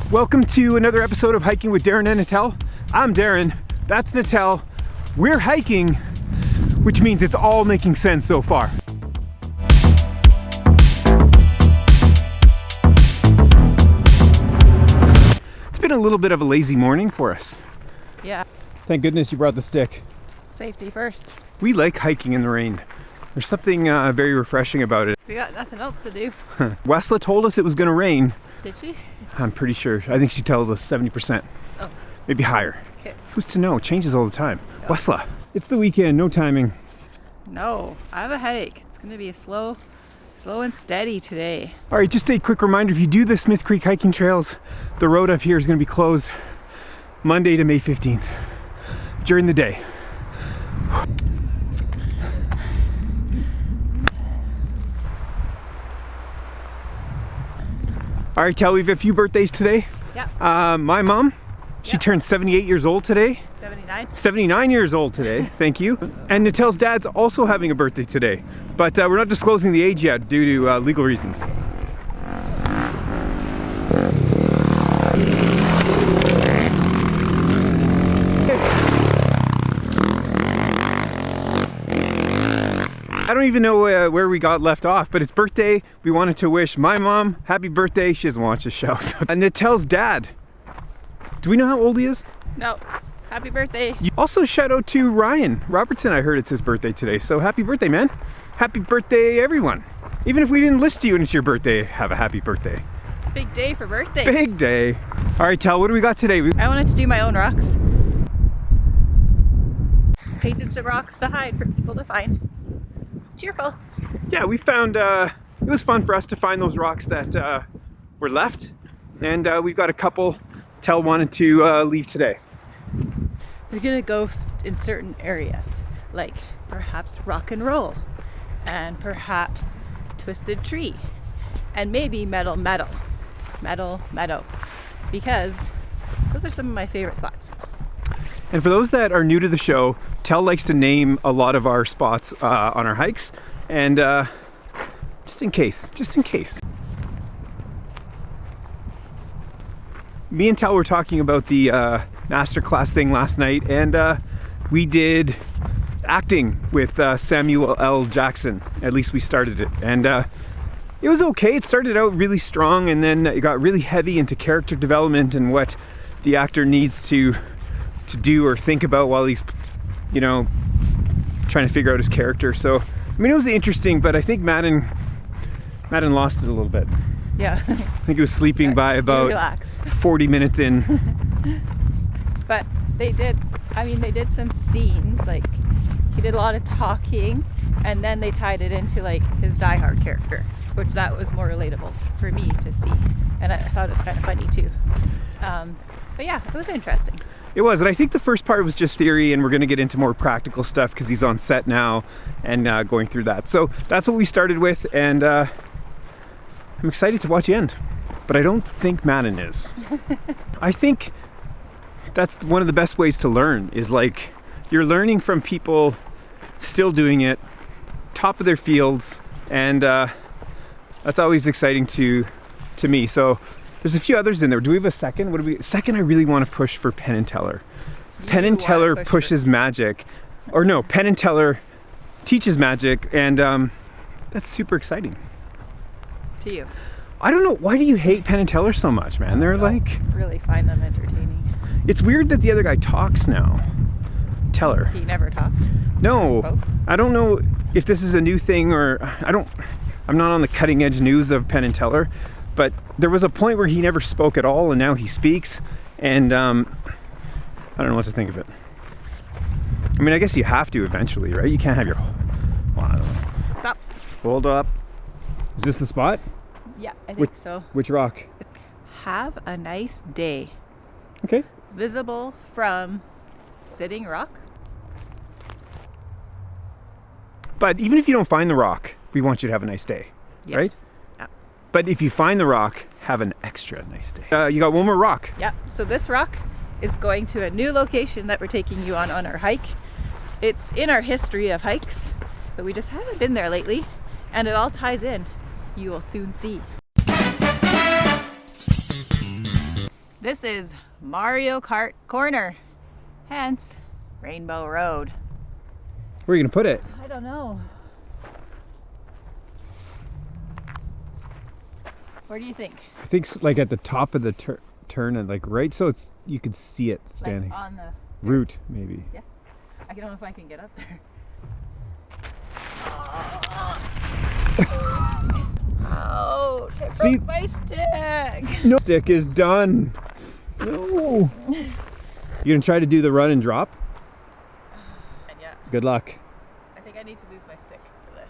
Welcome to another episode of Hiking with Darren and Natel. I'm Darren, that's Natel. We're hiking, which means it's all making sense so far. It's been a little bit of a lazy morning for us. Yeah. Thank goodness you brought the stick. Safety first. We like hiking in the rain. There's something very refreshing about it. We got nothing else to do. Wesla told us it was gonna rain. Did she? I'm pretty sure. I think she told us 70%. Oh. Maybe higher. Okay. Who's to know? It changes all the time. Yeah. Wesla, it's the weekend, no timing. No, I have a headache. It's gonna be slow and steady today. All right, just a quick reminder, if you do the Smith Creek hiking trails, the road up here is gonna be closed Monday to May 15th during the day. All right, Tel, we have a few birthdays today. Yeah. My mom, she Yeah. turned 78 years old today. 79. 79 years old today, thank you. And Natel's dad's also having a birthday today, but we're not disclosing the age yet due to legal reasons. I don't even know where we got left off, but it's birthday. We wanted to wish my mom happy birthday. She doesn't watch the show. And Natel's dad, do we know how old he is? No. Happy birthday. Also, shout out to Ryan Robertson. I heard it's his birthday today, so happy birthday, man. Happy birthday, everyone. Even if we didn't list you and it's your birthday, have a happy birthday. Big day for birthday. Big day. All right, Tel, what do we got today? I wanted to do my own rocks. Painted some rocks to hide for people to find. Cheerful. Yeah, we found, it was fun for us to find those rocks that were left. And we've got a couple Tel wanted to leave today. We're gonna go in certain areas, like perhaps rock and roll, and perhaps twisted tree, and maybe meadow, because those are some of my favorite spots. And for those that are new to the show, Tel likes to name a lot of our spots on our hikes, and just in case. Me and Tel were talking about the masterclass thing last night, and we did acting with Samuel L. Jackson. At least we started it, and it was okay. It started out really strong, and then it got really heavy into character development and what the actor needs to do or think about while he's, you know, trying to figure out his character. So, I mean, it was interesting, but I think Madden lost it a little bit. Yeah. I think he was sleeping by about relaxed. 40 minutes in. But they did some scenes, like he did a lot of talking, and then they tied it into like his Die Hard character, which that was more relatable for me to see, and I thought it was kind of funny too. But yeah, it was interesting. It was, and I think the first part was just theory, and we're going to get into more practical stuff because he's on set now and going through that. So that's what we started with, and I'm excited to watch the end, but I don't think Madden is. I think that's one of the best ways to learn, is like you're learning from people still doing it, top of their fields, and that's always exciting to me. So there's a few others in there. Do we have a second? Second, I really want to push for Penn and Teller. Penn and Teller pushes magic, or no, Penn and Teller teaches magic, and that's super exciting. To you. I don't know, why do you hate Penn and Teller so much, man? They're like, really find them entertaining. It's weird that the other guy talks now. Teller. He never talked? No. Spoke? I don't know if this is a new thing, or I'm not on the cutting edge news of Penn and Teller, but there was a point where he never spoke at all, and now he speaks, and I don't know what to think of it. I mean, I guess you have to eventually, right? You can't have your, well, I don't know. Stop. Hold up. Is this the spot? Yeah, I think so. Which rock? Have a nice day. Okay. Visible from Sitting Rock. But even if you don't find the rock, we want you to have a nice day, Yes. right? Yeah. But if you find the rock, have an extra nice day. You got one more rock. Yeah, so this rock is going to a new location that we're taking you on our hike. It's in our history of hikes, but we just haven't been there lately, and it all ties in. You will soon see. This is Mario Kart Corner, hence Rainbow Road. Where are you gonna put it? I don't know. Where do you think? I think like at the top of the turn and like right so it's you can see it standing. Like on the route maybe. Yeah. I don't know if I can get up there. Ouch! I broke my stick. No, stick is done. No. You gonna try to do the run and drop? And yeah. Good luck. I think I need to lose my stick for this.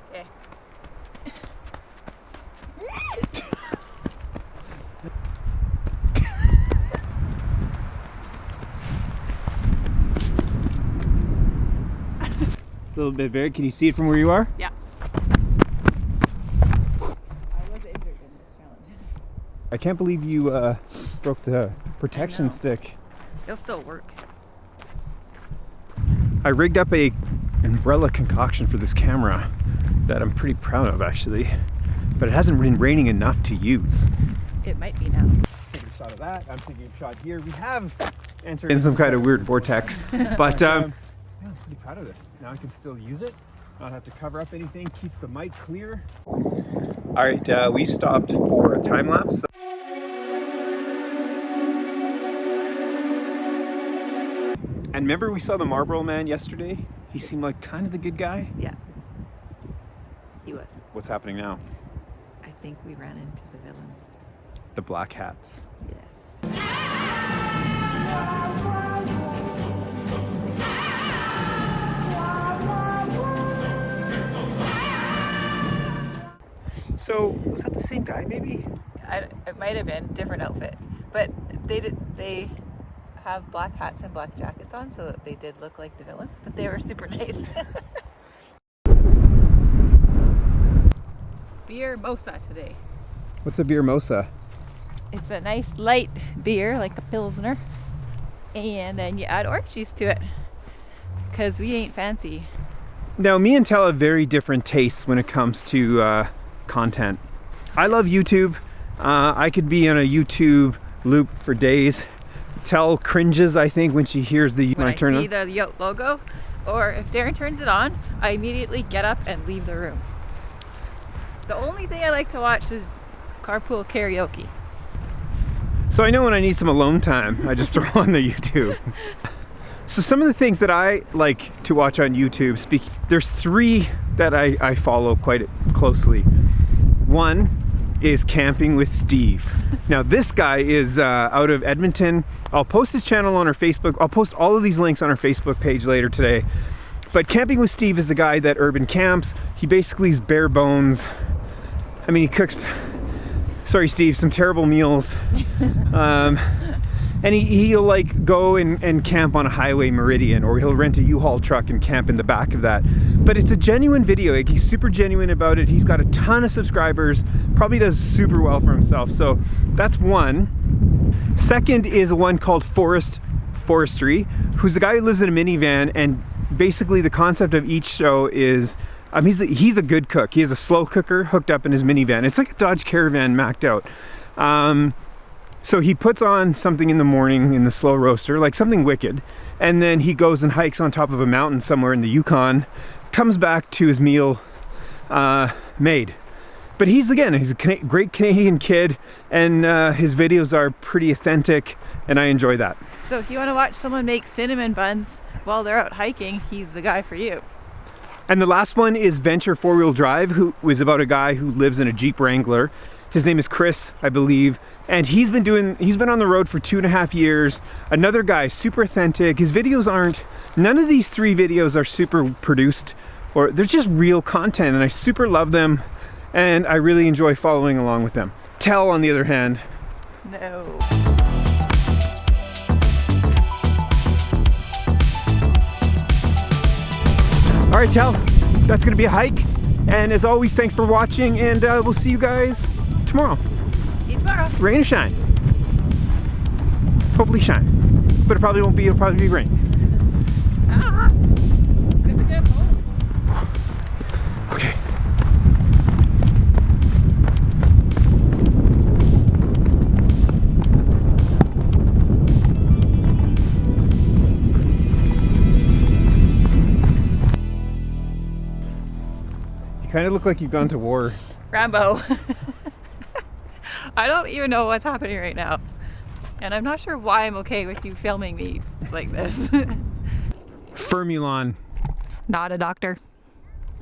Okay. A little bit very. Can you see it from where you are? Yeah. I was injured in this challenge. I can't believe you broke the protection stick. It'll still work. I rigged up a umbrella concoction for this camera that I'm pretty proud of actually, but it hasn't been raining enough to use. It might be now. Taking a shot of that. I'm taking a shot here. We have entered in some kind of weird vortex, but yeah, I'm pretty proud of this. Now I can still use it. Not have to cover up anything. Keeps the mic clear. All right, we stopped for a time lapse. And remember we saw the Marlboro Man yesterday? He seemed like kind of the good guy. Yeah. He was. What's happening now? I think we ran into the villains. The Black Hats. Yes. So, was that the same guy maybe? It might have been different outfit, but they have black hats and black jackets on, so they did look like the villains, but they were super nice. Beer mosa today. What's a beer mosa? It's a nice light beer, like a Pilsner, and then you add orange juice to it, because we ain't fancy. Now, me and Tel have very different tastes when it comes to content. I love YouTube. I could be on a YouTube loop for days. Tel cringes, I think, when she hears the when I turn see the Yote logo, or if Darren turns it on, I immediately get up and leave the room. The only thing I like to watch is carpool karaoke. So I know when I need some alone time, I just throw on the YouTube. So some of the things that I like to watch on YouTube, there's three that I follow quite closely. One is Camping with Steve. Now this guy is out of Edmonton. I'll post his channel on our Facebook. I'll post all of these links on our Facebook page later today. But Camping with Steve is a guy that urban camps. He basically is bare bones. I mean, he cooks, sorry Steve, some terrible meals. And he'll like go and camp on a highway Meridian, or he'll rent a U-Haul truck and camp in the back of that. But it's a genuine video. Like, he's super genuine about it. He's got a ton of subscribers, probably does super well for himself. So that's one. Second is one called Forestry, who's a guy who lives in a minivan, and basically the concept of each show is he's a good cook. He has a slow cooker hooked up in his minivan. It's like a Dodge Caravan maxed out. So he puts on something in the morning in the slow roaster, like something wicked, and then he goes and hikes on top of a mountain somewhere in the Yukon, comes back to his meal made. But he's a great Canadian kid, and his videos are pretty authentic, and I enjoy that. So if you want to watch someone make cinnamon buns while they're out hiking, he's the guy for you. And the last one is Venture 4-Wheel Drive, who was about a guy who lives in a Jeep Wrangler. His name is Chris, I believe. And he's been on the road for 2.5 years. Another guy, super authentic. His videos none of these three videos are super produced, or they're just real content, and I super love them, and I really enjoy following along with them. Tel, on the other hand. No. All right, Tel, that's gonna be a hike. And as always, thanks for watching, and we'll see you guys tomorrow. See you tomorrow. Rain or shine. Hopefully shine. But it probably won't be, it'll probably be rain. Good to get home. Okay. kind of look like you've gone to war. Rambo. I don't even know what's happening right now. And I'm not sure why I'm okay with you filming me like this. Fermulon. Not a doctor.